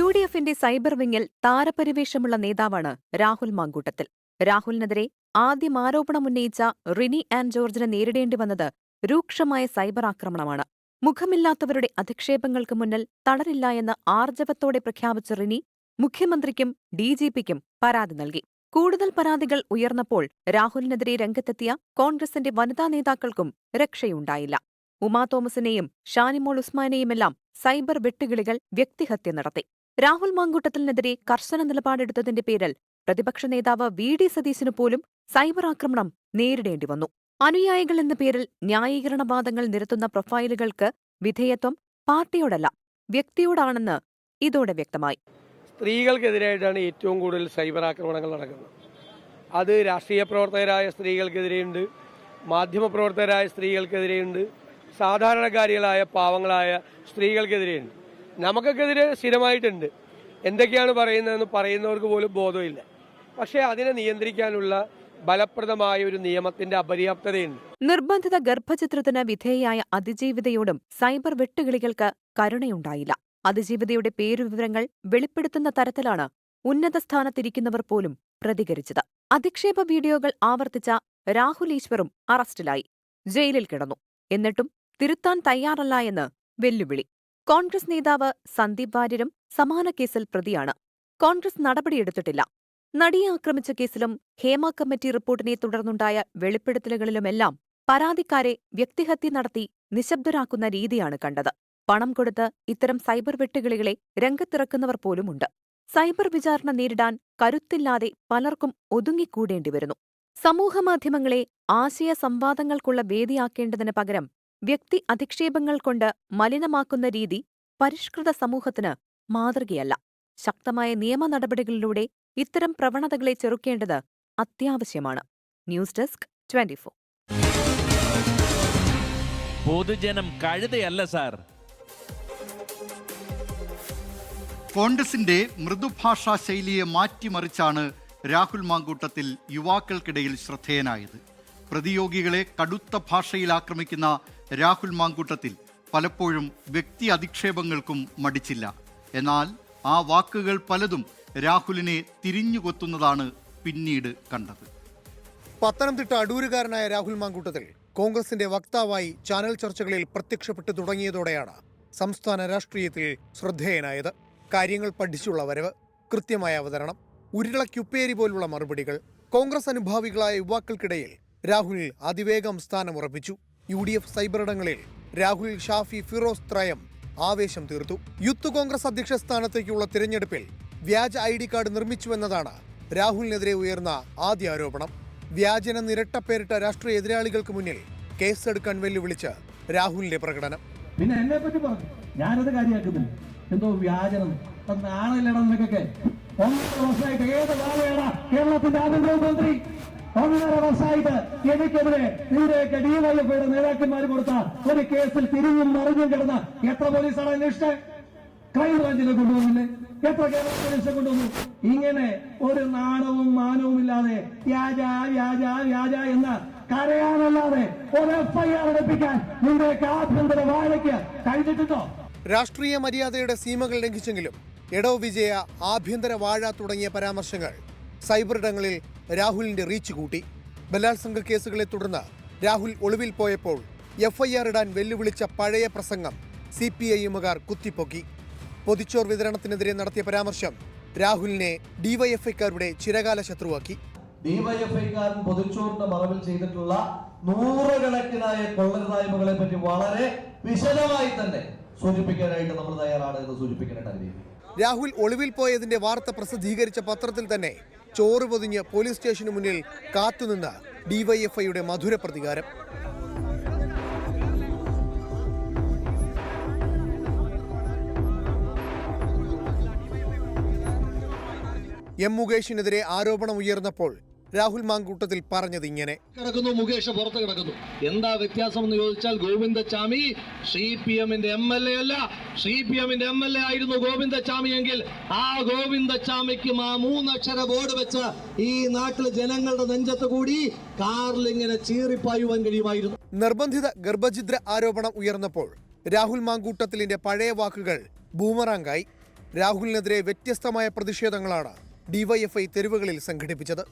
UDFന്റെ സൈബർ വിങ്ങിൽ താരപരിവേഷമുള്ള നേതാവാണ് രാഹുൽ മാങ്കൂട്ടത്തിൽ. രാഹുലിനെതിരെ ആദ്യം ആരോപണമുന്നയിച്ച റിനി ആൻ ജോർജിനെ നേരിടേണ്ടി വന്നത് രൂക്ഷമായ സൈബർ ആക്രമണമാണ്. മുഖമില്ലാത്തവരുടെ അധിക്ഷേപങ്ങൾക്ക് മുന്നിൽ തളരില്ല എന്ന് ആർജവത്തോടെ പ്രഖ്യാപിച്ച റിനി മുഖ്യമന്ത്രിക്കും DGPക്കും പരാതി നൽകി. കൂടുതൽ പരാതികൾ ഉയർന്നപ്പോൾ രാഹുലിനെതിരെ രംഗത്തെത്തിയ കോൺഗ്രസിന്റെ വനിതാ നേതാക്കൾക്കും രക്ഷയുണ്ടായില്ല. ഉമാ തോമസിനെയും ഷാനിമോൾ ഉസ്മാനെയുമെല്ലാം സൈബർ വെട്ടുകിളികൾ വ്യക്തിഹത്യ നടത്തി. രാഹുൽ മാങ്കൂട്ടത്തിനെതിരെ കർശന നിലപാടെടുത്തതിന്റെ പേരിൽ പ്രതിപക്ഷ നേതാവ് VD സതീശനു പോലും സൈബർ ആക്രമണം നേരിടേണ്ടി വന്നു. അനുയായികൾ എന്ന പേരിൽ ന്യായീകരണവാദങ്ങൾ നിരത്തുന്ന പ്രൊഫൈലുകൾക്ക് വിധേയത്വം പാർട്ടിയോടല്ല, വ്യക്തിയോടാണെന്ന് ഇതോടെ വ്യക്തമായി. സ്ത്രീകൾക്കെതിരായിട്ടാണ് ഏറ്റവും കൂടുതൽ സൈബർ ആക്രമണങ്ങൾ നടക്കുന്നത്. അത് രാഷ്ട്രീയ പ്രവർത്തകരായ സ്ത്രീകൾക്കെതിരെയുണ്ട്, മാധ്യമപ്രവർത്തകരായ സ്ത്രീകൾക്കെതിരെയുണ്ട്, സാധാരണക്കാരികളായ പാവങ്ങളായ സ്ത്രീകൾക്കെതിരെയുണ്ട്. നമുക്കെതിരെ സ്ഥിരമായിട്ടുണ്ട്. എന്തൊക്കെയാണ് പറയുന്നതെന്ന് പറയുന്നവർക്ക് പോലും ബോധമില്ല. പക്ഷേ അതിനെ നിയന്ത്രിക്കാനുള്ള ഫലപ്രദമായ ഒരു നിയമത്തിന്റെ അപര്യാപ്തതയുണ്ട്. നിർബന്ധിത ഗർഭചിത്രത്തിന് വിധേയയായ അതിജീവിതയോടും സൈബർ വെട്ടുകിളികൾക്ക് കരുണയുണ്ടായില്ല. അതിജീവിതയുടെ പേരുവിവരങ്ങൾ വെളിപ്പെടുത്തുന്ന തരത്തിലാണ് ഉന്നത സ്ഥാനത്തിരിക്കുന്നവർ പോലും പ്രതികരിച്ചത്. അധിക്ഷേപ വീഡിയോകൾ ആവർത്തിച്ച രാഹുൽ ഈശ്വറും അറസ്റ്റിലായി, ജയിലിൽ കിടന്നു. എന്നിട്ടും തിരുത്താൻ തയ്യാറല്ല എന്ന് വെല്ലുവിളി. കോൺഗ്രസ് നേതാവ് സന്ദീപ് വാര്യരും സമാന കേസിൽ പ്രതിയാണ്. കോൺഗ്രസ് നടപടിയെടുത്തിട്ടില്ല. നടിയെ ആക്രമിച്ച കേസിലും ഹേമ കമ്മിറ്റി റിപ്പോർട്ടിനെ തുടർന്നുണ്ടായ വെളിപ്പെടുത്തലുകളിലുമെല്ലാം പരാതിക്കാരെ വ്യക്തിഹത്യ നടത്തി നിശബ്ദരാക്കുന്ന രീതിയാണ് കണ്ടത്. പണം കൊടുത്ത് ഇത്തരം സൈബർ വെട്ടുകിളികളെ രംഗത്തിറക്കുന്നവർ പോലുമുണ്ട്. സൈബർ വിചാരണ നേരിടാൻ കരുത്തില്ലാതെ പലർക്കും ഒതുങ്ങിക്കൂടേണ്ടിവരുന്നു. സമൂഹമാധ്യമങ്ങളെ ആശയ സംവാദങ്ങൾക്കുള്ള വേദിയാക്കേണ്ടതിന് പകരം വ്യക്തി അധിക്ഷേപങ്ങൾ കൊണ്ട് മലിനമാക്കുന്ന രീതി പരിഷ്കൃത സമൂഹത്തിന് മാതൃകയല്ല. ശക്തമായ നിയമ നടപടികളിലൂടെ ഇത്തരം പ്രവണതകളെ ചെറുക്കേണ്ടത് അത്യാവശ്യമാണ്. News desk 24. പൊതുജനം കഴുതയല്ല സാർ. കോൺഗ്രസിന്റെ മൃദുഭാഷാ ശൈലിയെ മാറ്റിമറിച്ചാണ് രാഹുൽ മാങ്കൂട്ടത്തിൽ യുവാക്കൾക്കിടയിൽ ശ്രദ്ധേയനായത്. പ്രതിയോഗികളെ കടുത്ത ഭാഷയിൽ ആക്രമിക്കുന്ന രാഹുൽ മാങ്കൂട്ടത്തിൽ പലപ്പോഴും വ്യക്തി അധിക്ഷേപങ്ങൾക്കും മടിച്ചില്ല. എന്നാൽ ആ വാക്കുകൾ പലതും രാഹുലിനെ തിരിഞ്ഞുകൊത്തുന്നതാണ് പിന്നീട് കണ്ടത്. പത്തനംതിട്ട അടൂരുകാരനായ രാഹുൽ മാങ്കൂട്ടത്തിൽ കോൺഗ്രസിന്റെ വക്താവായി ചാനൽ ചർച്ചകളിൽ പ്രത്യക്ഷപ്പെട്ടു തുടങ്ങിയതോടെയാണ് സംസ്ഥാന രാഷ്ട്രീയത്തിൽ ശ്രദ്ധേയനായത്. കാര്യങ്ങൾ പഠിച്ചുള്ള വരവ്, കൃത്യമായ അവതരണം, ഉരുളക്കുപ്പേരി പോലുള്ള മറുപടികൾ കോൺഗ്രസ് അനുഭാവികളായ യുവാക്കൾക്കിടയിൽ രാഹുൽ അതിവേഗം സ്ഥാനമുറപ്പിച്ചു. UDF സൈബറിടങ്ങളിൽ രാഹുൽ, ഷാഫി, ഫിറോസ് ത്രയം ആവേശം തീർത്തു. യൂത്ത് കോൺഗ്രസ് അധ്യക്ഷ സ്ഥാനത്തേക്കുള്ള തിരഞ്ഞെടുപ്പിൽ വ്യാജ ID കാർഡ് നിർമ്മിച്ചുവെന്നതാണ് രാഹുലിനെതിരെ ഉയർന്ന ആദ്യ ആരോപണം. വ്യാജനം ഇരട്ടപ്പേരിട്ട രാഷ്ട്രീയ എതിരാളികൾക്ക് മുന്നിൽ കേസെടുക്കാൻ വെല്ലുവിളിച്ച് രാഹുലിന്റെ പ്രകടനം. പിന്നെ എന്നെ പറ്റി പറഞ്ഞു, ഞാനത് കാര്യമാക്കുന്നില്ല. എന്തോ വ്യാജനം ആണല്ലടന്നൊക്കെ 1.5 വർഷമായിട്ട് ഏത് വാഴയാണ് കേരളത്തിന്റെ ആഭ്യന്തരമന്ത്രി? 1.5 വർഷമായിട്ട് എനിക്കെതിരെ ഇവരെയൊക്കെ DYFIയുടെ നേതാക്കന്മാർ കൊടുത്ത ഒരു കേസിൽ തിരിഞ്ഞും മറിഞ്ഞും കിടന്ന എത്ര പോലീസാണ് അന്വേഷിച്ചത്? ക്രൈം ബ്രാഞ്ചിനെ കൊണ്ടുവന്നില്ലേ? എത്ര കേരള പോലീസിനെ കൊണ്ടുവന്നു? ഇങ്ങനെ ഒരു നാണവും മാനവും ഇല്ലാതെ വ്യാജ വ്യാജ വ്യാജ എന്ന കരയാനല്ലാതെ ഒരു FIR എടുപ്പിക്കാൻ നിങ്ങളുടെയൊക്കെ ആഭ്യന്തര വാഴയ്ക്ക് കഴിഞ്ഞിട്ടുണ്ടോ? രാഷ്ട്രീയ മര്യാദയുടെ സീമകൾ ലംഘിച്ചെങ്കിലും എടോ വിജയ, ആഭ്യന്തര വാഴ തുടങ്ങിയ പരാമർശങ്ങൾ സൈബറിടങ്ങളിൽ രാഹുലിന്റെ റീച്ച് കൂട്ടി. ബലാത്സംഗ കേസുകളെ തുടർന്ന് രാഹുൽ ഒളിവിൽ പോയപ്പോൾ FIR ഇടാൻ വെല്ലുവിളിച്ച പഴയ പ്രസംഗം CPIMകാർ കുത്തിപ്പൊക്കി. പൊതിച്ചോർ വിതരണത്തിനെതിരെ നടത്തിയ പരാമർശം രാഹുലിനെ DYFIക്കാരുടെ ചിരകാല ശത്രുവാക്കി. DYFIക്കാരൻ പൊതിച്ചോറിന്റെ മറവിൽ ചെയ്തിട്ടുള്ള നൂറുകണക്കിനായ കൊള്ളരുതായ്മകളെ പറ്റി വളരെ വിശദമായി തന്നെ സൂചിപ്പിക്കാനായിട്ട് നമ്മൾ തയ്യാറാണ് എന്ന് സൂചിപ്പിക്കാനായിട്ട് രാഹുൽ ഒളിവിൽ പോയതിന്റെ വാർത്ത പ്രസിദ്ധീകരിച്ച പത്രത്തിൽ തന്നെ ചോറ് പൊതിഞ്ഞ് പോലീസ് സ്റ്റേഷന് മുന്നിൽ കാത്തുനിന്ന DYFIയുടെ മധുര പ്രതികാരം. മുകേഷിനെതിരെ ആരോപണം ഉയർന്നപ്പോൾ രാഹുൽ മാങ്കൂട്ടത്തിൽ പറഞ്ഞത് ഇങ്ങനെ: കിടക്കുന്നു, മുകേഷ് പുറത്ത് കിടക്കുന്നു. എന്താ വ്യത്യാസം എന്ന് ചോദിച്ചാൽ, ഗോവിന്ദച്ചാമി CPMന്റെ MLA അല്ല, CPMന്റെ MLA ആയിരുന്നു ഗോവിന്ദച്ചാമി എങ്കിൽ ആ ഗോവിന്ദച്ചാമിക്ക് ആ 3 അക്ഷര ബോർഡ് വെച്ച് ഈ നാട്ടിലെ ജനങ്ങളുടെ നെഞ്ചത്ത് കൂടി കാറിൽ ഇങ്ങനെ ചീറിപ്പായുവാൻ കഴിയുമായിരുന്നു. നിർബന്ധിത ഗർഭഛിദ്ര ആരോപണം ഉയർന്നപ്പോൾ രാഹുൽ മാങ്കൂട്ടത്തിലിന്റെ പഴയ വാക്കുകൾ ബൂമറാങ്കായി. രാഹുലിനെതിരെ വ്യത്യസ്തമായ പ്രതിഷേധങ്ങളാണ് DYFI തെരുവുകളിൽ സംഘടിപ്പിച്ചത്.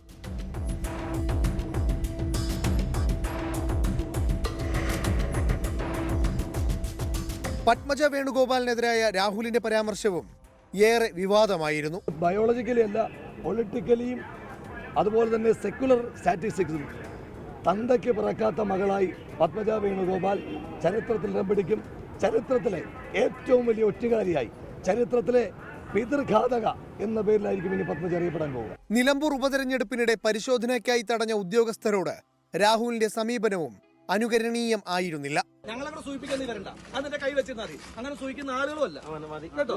പത്മജ വേണുഗോപാലിനെതിരായ രാഹുലിന്റെ പരാമർശവും ഏറെ വിവാദമായിരുന്നു. ബയോളജിക്കലി അല്ല, പൊളിറ്റിക്കലിയും അതുപോലെ തന്നെ സെക്യുലർ സ്റ്റാറ്റിസ്റ്റിക്സും തന്തയ്ക്ക് പിറക്കാത്ത മകളായി പത്മജ വേണുഗോപാൽ ചരിത്രത്തിൽ ഇടം പിടിക്കും. ചരിത്രത്തിലെ ഏറ്റവും വലിയ ഒറ്റുകാരിയായി, ചരിത്രത്തിലെ പിതൃഘാതക എന്ന പേരിലായിരിക്കും ഇനി പത്മജ അറിയപ്പെടാൻ പോകുക. നിലമ്പൂർ ഉപതെരഞ്ഞെടുപ്പിനിടെ പരിശോധനയ്ക്കായി തടഞ്ഞ ഉദ്യോഗസ്ഥരോട് രാഹുലിന്റെ സമീപനവും അനുകരണീയം ആയിരുന്നില്ല. ഞങ്ങളങ്ങനെ സൂചിപ്പിക്കാൻ നീ വരണ്ട, അതിന്റെ കൈ വെച്ചിരുന്നാൽ മതി. അങ്ങനെ സൂചിക്കുന്ന ആളുകളുമല്ല കേട്ടോ.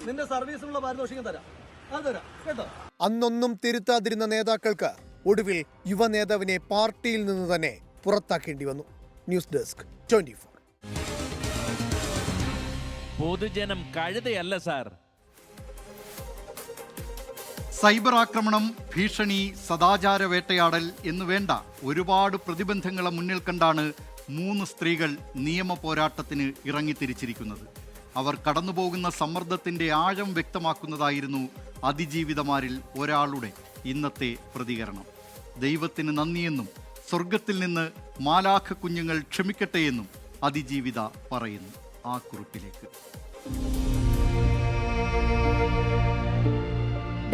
നിന്റെ സർവീസിനുള്ള പാരിതോഷികം തരാം, അത് തരാം കേട്ടോ. അന്നൊന്നും തിരുത്താതിരുന്ന നേതാക്കൾക്ക് ഒടുവിൽ യുവ നേതാവിനെ പാർട്ടിയിൽ നിന്ന് തന്നെ പുറത്താക്കേണ്ടി വന്നു. News desk 24. പൊതുജനം കഴുതയല്ല സാർ. സൈബർ ആക്രമണം, ഭീഷണി, സദാചാര വേട്ടയാടൽ എന്നു വേണ്ട ഒരുപാട് പ്രതിബന്ധങ്ങളെ മുന്നിൽ കണ്ടാണ് 3 സ്ത്രീകൾ നിയമ പോരാട്ടത്തിന് ഇറങ്ങിത്തിരിച്ചിരിക്കുന്നത്. അവർ കടന്നുപോകുന്ന സമ്മർദ്ദത്തിന്റെ ആഴം വ്യക്തമാക്കുന്നതായിരുന്നു അതിജീവിതമാരിൽ ഒരാളുടെ ഇന്നത്തെ പ്രതികരണം. ദൈവത്തിന് നന്ദിയെന്നും സ്വർഗത്തിൽ നിന്ന് മാലാഖ കുഞ്ഞുങ്ങൾ ക്ഷമിക്കട്ടെയെന്നും അതിജീവിത പറയുന്നു ആ കുറിപ്പിലേക്ക്.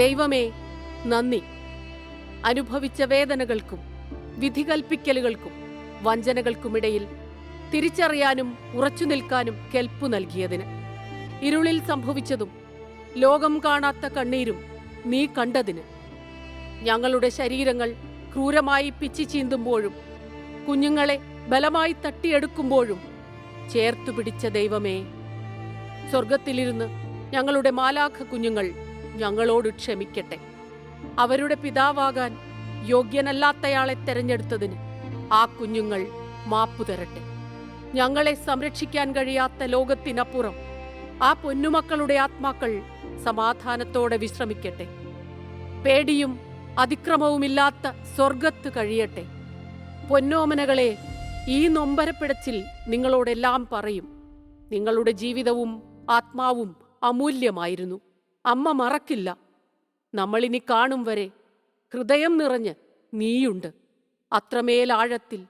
ദൈവമേ നന്ദി. അനുഭവിച്ച വേദനകൾക്കും വിധികൽപ്പിക്കലുകൾക്കും വഞ്ചനകൾക്കുമിടയിൽ തിരിച്ചറിയാനും ഉറച്ചു നിൽക്കാനും കെൽപ്പു നൽകിയതിന്. ഇരുളിൽ സംഭവിച്ചതും ലോകം കാണാത്ത കണ്ണീരും നീ കണ്ടതിന്. ഞങ്ങളുടെ ശരീരങ്ങൾ ക്രൂരമായി പിച്ചി ചീന്തുമ്പോഴും കുഞ്ഞുങ്ങളെ ബലമായി തട്ടിയെടുക്കുമ്പോഴും ചേർത്തുപിടിച്ച ദൈവമേ, സ്വർഗത്തിലിരുന്ന് ഞങ്ങളുടെ മാലാഖ കുഞ്ഞുങ്ങൾ ഞങ്ങളോട് ക്ഷമിക്കട്ടെ. അവരുടെ പിതാവാകാൻ യോഗ്യനല്ലാത്തയാളെ തെരഞ്ഞെടുത്തതിന് ആ കുഞ്ഞുങ്ങൾ മാപ്പു തരട്ടെ. ഞങ്ങളെ സംരക്ഷിക്കാൻ കഴിയാത്ത ലോകത്തിനപ്പുറം ആ പൊന്നുമക്കളുടെ ആത്മാക്കൾ സമാധാനത്തോടെ വിശ്രമിക്കട്ടെ. പേടിയും അതിക്രമവുമില്ലാത്ത സ്വർഗത്ത് കഴിയട്ടെ. പൊന്നോമനകളെ, ഈ നൊമ്പരപ്പിടച്ചിൽ നിങ്ങളോടെല്ലാം പറയും. നിങ്ങളുടെ ജീവിതവും ആത്മാവും അമൂല്യമായിരുന്നു. അമ്മ മറക്കില്ല. നമ്മളിനി കാണും വരെ ഹൃദയം നിറഞ്ഞ് നീയുണ്ട്. അത്രമേൽ ആഴത്തിൽ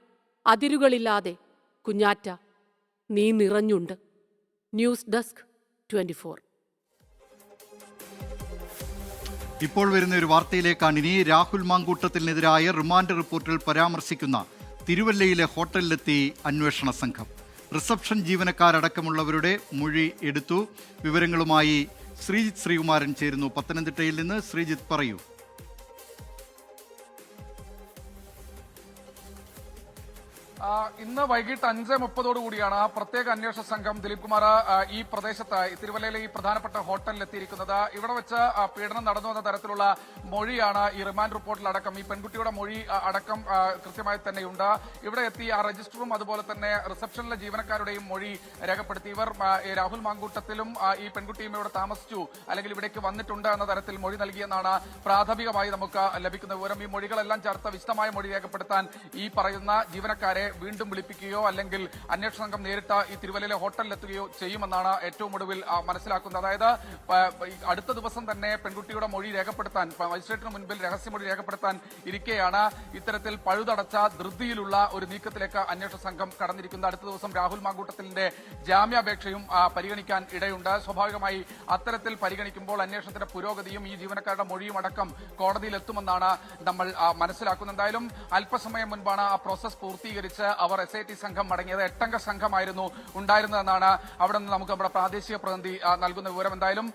അതിരുകളില്ലാതെ കുഞ്ഞാറ്റ നീ നിറഞ്ഞുണ്ട്. News desk 24. ഇപ്പോൾ വരുന്ന ഒരു വാർത്തയിലേക്കാണ് ഇനി. രാഹുൽ മാങ്കൂട്ടത്തിനെതിരായ റിമാൻഡ് റിപ്പോർട്ടിൽ പരാമർശിക്കുന്ന തിരുവല്ലയിലെ ഹോട്ടലിലെത്തി അന്വേഷണ സംഘം. റിസപ്ഷൻ ജീവനക്കാരടക്കമുള്ളവരുടെ മൊഴി എടുത്തു. വിവരങ്ങളുമായി ശ്രീജിത്ത് ശ്രീകുമാരൻ ചേരുന്നു പത്തനംതിട്ടയിൽ നിന്ന്. ശ്രീജിത്ത്, പറയൂ. ഇന്ന് വൈകിട്ട് 5:30 പ്രത്യേക അന്വേഷണ സംഘം ദിലീപ് കുമാർ ഈ പ്രദേശത്ത് തിരുവല്ലയിലെ ഈ പ്രധാനപ്പെട്ട ഹോട്ടലിൽ എത്തിയിരിക്കുന്നത്. ഇവിടെ വെച്ച് പീഡനം നടന്നു എന്ന തരത്തിലുള്ള മൊഴിയാണ് ഈ റിമാൻഡ് റിപ്പോർട്ടിലടക്കം, ഈ പെൺകുട്ടിയുടെ മൊഴി അടക്കം കൃത്യമായി തന്നെയുണ്ട്. ഇവിടെ എത്തി ആ രജിസ്റ്ററും അതുപോലെ തന്നെ റിസപ്ഷനിലെ ജീവനക്കാരുടെയും മൊഴി രേഖപ്പെടുത്തി. ഇവർ രാഹുൽ മാങ്കൂട്ടത്തിലും ഈ പെൺകുട്ടിയും ഇവിടെ താമസിച്ചു അല്ലെങ്കിൽ ഇവിടേക്ക് വന്നിട്ടുണ്ട് എന്ന തരത്തിൽ മൊഴി നൽകിയെന്നാണ് പ്രാഥമികമായി നമുക്ക് ലഭിക്കുന്ന വിവരം. ഈ മൊഴികളെല്ലാം ചേർത്ത് വിശദമായ മൊഴി രേഖപ്പെടുത്താൻ ഈ പറയുന്ന ജീവനക്കാരെ വീണ്ടും വിളിപ്പിക്കുകയോ അല്ലെങ്കിൽ അന്വേഷണ സംഘം നേരിട്ട് ഈ തിരുവല്ലയിലെ ഹോട്ടലിലെത്തുകയോ ചെയ്യുമെന്നാണ് ഏറ്റവും ഒടുവിൽ മനസ്സിലാക്കുന്നത്. അതായത് അടുത്ത ദിവസം തന്നെ പെൺകുട്ടിയുടെ മൊഴി രേഖപ്പെടുത്താൻ മജിസ്ട്രേറ്റിന് മുൻപിൽ രഹസ്യമൊഴി രേഖപ്പെടുത്താൻ ഇരിക്കെയാണ് ഇത്തരത്തിൽ പഴുതടച്ച ധൃതിയിലുള്ള ഒരു നീക്കത്തിലേക്ക് അന്വേഷണ സംഘം കടന്നിരിക്കുന്നത്. അടുത്ത ദിവസം രാഹുൽ മാങ്കൂട്ടത്തിന്റെ ജാമ്യാപേക്ഷയും പരിഗണിക്കാൻ ഇടയുണ്ട്. സ്വാഭാവികമായി അത്തരത്തിൽ പരിഗണിക്കുമ്പോൾ അന്വേഷണത്തിന്റെ പുരോഗതിയും ഈ ജീവനക്കാരുടെ മൊഴിയും അടക്കം കോടതിയിലെത്തുമെന്നാണ് നമ്മൾ മനസ്സിലാക്കുന്നത്. എന്തായാലും അല്പസമയം മുൻപാണ് ആ പ്രോസസ് പൂർത്തീകരിച്ച് അവർ SIT സംഘം മടങ്ങിയത്. 8-അംഗ സംഘമായിരുന്നു ഉണ്ടായിരുന്നതെന്നാണ് അവിടെ നിന്ന് നമുക്ക് നമ്മുടെ പ്രാദേശിക പ്രതിനിധി നൽകുന്ന വിവരം. എന്തായാലും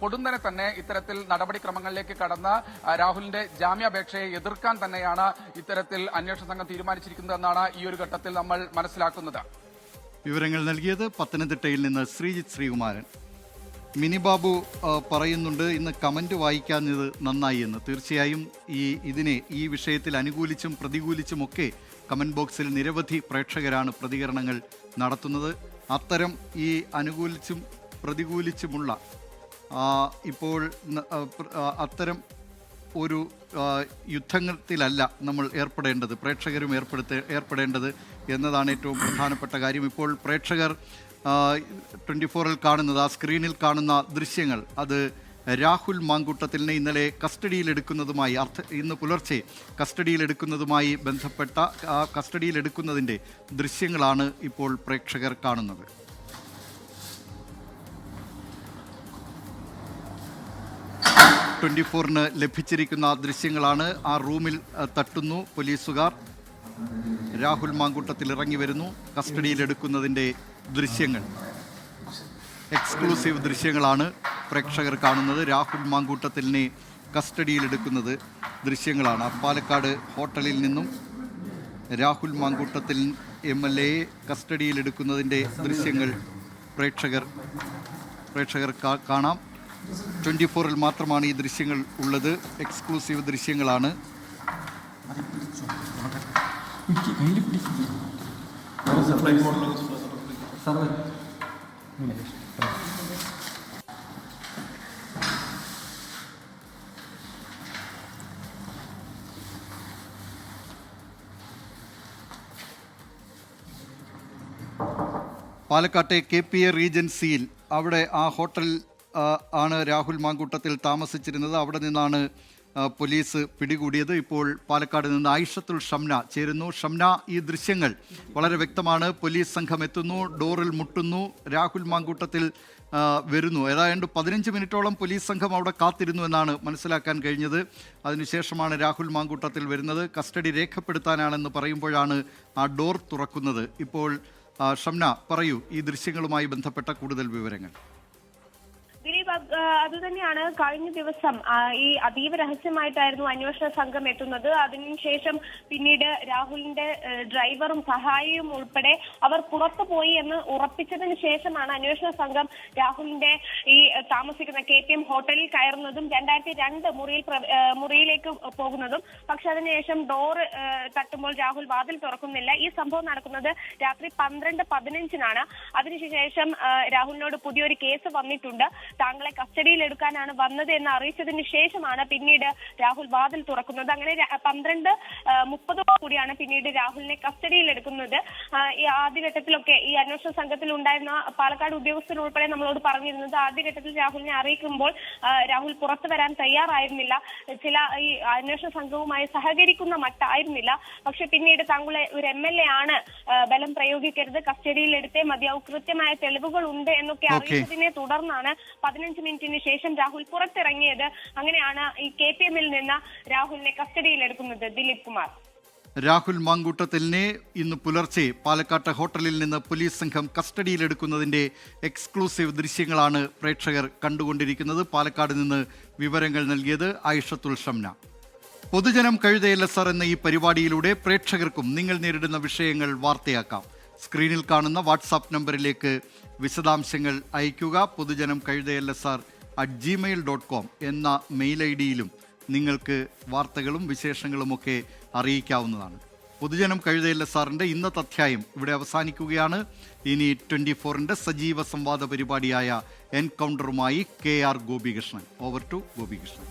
പൊടുന്നനെ തന്നെ ഇത്തരത്തിൽ നടപടിക്രമങ്ങളിലേക്ക് കടന്ന് രാഹുലിന്റെ ജാമ്യാപേക്ഷയെ എതിർക്കാൻ തന്നെയാണ് ഇത്തരത്തിൽ അന്വേഷണ സംഘം തീരുമാനിച്ചിരിക്കുന്നതെന്നാണ് ഈ ഒരു ഘട്ടത്തിൽ നമ്മൾ മനസ്സിലാക്കുന്നത്. വിവരങ്ങൾ നൽകിയത് പത്തനംതിട്ടയിൽ നിന്ന് ശ്രീജിത്ത് ശ്രീകുമാരൻ. മിനി ബാബു പറയുന്നുണ്ട് ഇന്ന് കമന്റ് വായിക്കാഞ്ഞത് നന്നായി എന്ന്. തീർച്ചയായും ഈ വിഷയത്തിൽ അനുകൂലിച്ചും പ്രതികൂലിച്ചുമൊക്കെ കമന്റ് ബോക്സിൽ നിരവധി പ്രേക്ഷകരാണ് പ്രതികരണങ്ങൾ നടത്തുന്നത്. അത്തരം ഈ അനുകൂലിച്ചും പ്രതികൂലിച്ചുമുള്ള ഇപ്പോൾ അത്തരം ഒരു യുദ്ധത്തിലല്ല നമ്മൾ ഏർപ്പെടേണ്ടത്, പ്രേക്ഷകരും ഏർപ്പെടേണ്ടത് എന്നതാണ് ഏറ്റവും പ്രധാനപ്പെട്ട കാര്യം. ഇപ്പോൾ പ്രേക്ഷകർ 24-ൽ കാണുന്നത്, ആ സ്ക്രീനിൽ കാണുന്ന ദൃശ്യങ്ങൾ, അത് രാഹുൽ മാങ്കൂട്ടത്തിലിനെ ഇന്നലെ കസ്റ്റഡിയിലെടുക്കുന്നതുമായി ഇന്ന് പുലർച്ചെ കസ്റ്റഡിയിലെടുക്കുന്നതുമായി ബന്ധപ്പെട്ട ആ കസ്റ്റഡിയിലെടുക്കുന്നതിൻ്റെ ദൃശ്യങ്ങളാണ് ഇപ്പോൾ പ്രേക്ഷകർ കാണുന്നത്. ന് ലഭിച്ചിരിക്കുന്ന ദൃശ്യങ്ങളാണ്. ആ റൂമിൽ തട്ടുന്നു പോലീസുകാർ. രാഹുൽ മാങ്കൂട്ടത്തിൽ ഇറങ്ങി വരുന്നു. കസ്റ്റഡിയിലെടുക്കുന്നതിൻ്റെ ദൃശ്യങ്ങൾ, എക്സ്ക്ലൂസീവ് ദൃശ്യങ്ങളാണ് പ്രേക്ഷകർ കാണുന്നത്. രാഹുൽ മാങ്കൂട്ടത്തിലിനെ കസ്റ്റഡിയിലെടുക്കുന്നത് ദൃശ്യങ്ങളാണ്. പാലക്കാട് ഹോട്ടലിൽ നിന്നും രാഹുൽ മാങ്കൂട്ടത്തിൽ MLA കസ്റ്റഡിയിലെടുക്കുന്നതിൻ്റെ ദൃശ്യങ്ങൾ പ്രേക്ഷകർ കാണാം. 24-ൽ മാത്രമാണ് ഈ ദൃശ്യങ്ങൾ ഉള്ളത്. എക്സ്ക്ലൂസീവ് ദൃശ്യങ്ങളാണ്. പാലക്കാട്ടെ KPA റീജൻസിയിൽ അവിടെ ആ ഹോട്ടൽ ആണ് രാഹുൽ മാങ്കൂട്ടത്തിൽ താമസിച്ചിരുന്നത്. അവിടെ നിന്നാണ് പോലീസ് പിടികൂടിയത്. ഇപ്പോൾ പാലക്കാട് നിന്ന് ആയിഷത്തുൽ ഷംന ചേരുന്നു. ഷംന, ഈ ദൃശ്യങ്ങൾ വളരെ വ്യക്തമാണ്. പോലീസ് സംഘം എത്തുന്നു, ഡോറിൽ മുട്ടുന്നു, രാഹുൽ മാങ്കൂട്ടത്തിൽ വരുന്നു. ഏതാണ്ട് 15 മിനിറ്റോളം പോലീസ് സംഘം അവിടെ കാത്തിരുന്നു എന്നാണ് മനസ്സിലാക്കാൻ കഴിഞ്ഞത്. അതിനുശേഷമാണ് രാഹുൽ മാങ്കൂട്ടത്തിൽ വരുന്നത്. കസ്റ്റഡി രേഖപ്പെടുത്താനാണെന്ന് പറയുമ്പോഴാണ് ആ ഡോർ തുറക്കുന്നത്. ഇപ്പോൾ ഷംന, പറയൂ ഈ ദൃശ്യങ്ങളുമായി ബന്ധപ്പെട്ട കൂടുതൽ വിവരങ്ങൾ. ദിലീപ്, അതുതന്നെയാണ് കഴിഞ്ഞ ദിവസം ഈ അതീവ രഹസ്യമായിട്ടായിരുന്നു അന്വേഷണ സംഘം എത്തുന്നത്. അതിനുശേഷം പിന്നീട് രാഹുലിന്റെ ഡ്രൈവറും സഹായിയും ഉൾപ്പെടെ അവർ പുറത്തു പോയി എന്ന് ഉറപ്പിച്ചതിന് ശേഷമാണ് അന്വേഷണ സംഘം രാഹുലിന്റെ ഈ താമസിക്കുന്ന KPM ഹോട്ടലിൽ കയറുന്നതും 2002 മുറിയിലേക്ക് പോകുന്നതും. പക്ഷെ അതിനുശേഷം ഡോർ തട്ടുമ്പോൾ രാഹുൽ വാതിൽ തുറക്കുന്നില്ല. ഈ സംഭവം നടക്കുന്നത് രാത്രി 12:15 അതിനുശേഷം രാഹുലിനോട് പുതിയൊരു കേസ് വന്നിട്ടുണ്ട്, താങ്കളെ കസ്റ്റഡിയിൽ എടുക്കാനാണ് വന്നത് എന്ന് അറിയിച്ചതിന് ശേഷമാണ് പിന്നീട് രാഹുൽ വാതിൽ തുറക്കുന്നത്. അങ്ങനെ 12:30 കൂടിയാണ് പിന്നീട് രാഹുലിനെ കസ്റ്റഡിയിൽ എടുക്കുന്നത്. ഈ ആദ്യഘട്ടത്തിലൊക്കെ ഈ അന്വേഷണ സംഘത്തിൽ ഉണ്ടായിരുന്ന പാലക്കാട് ഉദ്യോഗസ്ഥർ ഉൾപ്പെടെ നമ്മളോട് പറഞ്ഞിരുന്നത് ആദ്യഘട്ടത്തിൽ രാഹുലിനെ അറിയിക്കുമ്പോൾ രാഹുൽ പുറത്തു വരാൻ തയ്യാറായിരുന്നില്ല, ചില ഈ അന്വേഷണ സംഘവുമായി സഹകരിക്കുന്ന മട്ടായിരുന്നില്ല. പക്ഷെ പിന്നീട് താങ്കളെ ഒരു MLA ആണ്, ബലം പ്രയോഗിക്കരുത്, കസ്റ്റഡിയിൽ എടുത്തേ മതിയാവും, കൃത്യമായ തെളിവുകൾ ഉണ്ട് എന്നൊക്കെ അറിയിച്ചതിനെ തുടർന്നാണ് 15 മിനിറ്റിന് ശേഷം രാഹുൽ പുറത്തിറങ്ങിയത്. അങ്ങനെയാണ് ഈ KPMൽ നിന്ന് രാഹുലിനെ കസ്റ്റഡിയിൽ എടുക്കുന്നത്. ദിലീപ് കുമാർ, രാഹുൽ മാങ്കൂട്ടത്തിലിനെ ഇന്ന് പുലർച്ചെ പാലക്കാട്ടെ ഹോട്ടലിൽ നിന്ന് പോലീസ് സംഘം കസ്റ്റഡിയിലെടുക്കുന്നതിൻ്റെ എക്സ്ക്ലൂസീവ് ദൃശ്യങ്ങളാണ് പ്രേക്ഷകർ കണ്ടുകൊണ്ടിരിക്കുന്നത്. പാലക്കാട് നിന്ന് വിവരങ്ങൾ നൽകിയത് ആയിഷത്തുൽ ഷംന. പൊതുജനം കഴുതയല്ല സർ എന്ന ഈ പരിപാടിയിലൂടെ പ്രേക്ഷകർക്കും നിങ്ങൾ നേരിടുന്ന വിഷയങ്ങൾ വാർത്തയാക്കാം. സ്ക്രീനിൽ കാണുന്ന വാട്സാപ്പ് നമ്പറിലേക്ക് വിശദാംശങ്ങൾ അയയ്ക്കുക. പൊതുജനം കഴുതയല്ല സാർ @gmail.com എന്ന മെയിൽ ID-യിലും നിങ്ങൾക്ക് വാർത്തകളും വിശേഷങ്ങളുമൊക്കെ അറിയിക്കാവുന്നതാണ്. പൊതുജനം കഴുതയല്ല സാറിൻ്റെ ഇന്നത്തെ അധ്യായം ഇവിടെ അവസാനിക്കുകയാണ്. ഇനി 24-ന്റെ സജീവ സംവാദ പരിപാടിയായ എൻകൗണ്ടറുമായി KR Gopikrishnan. Over to Gopikrishnan.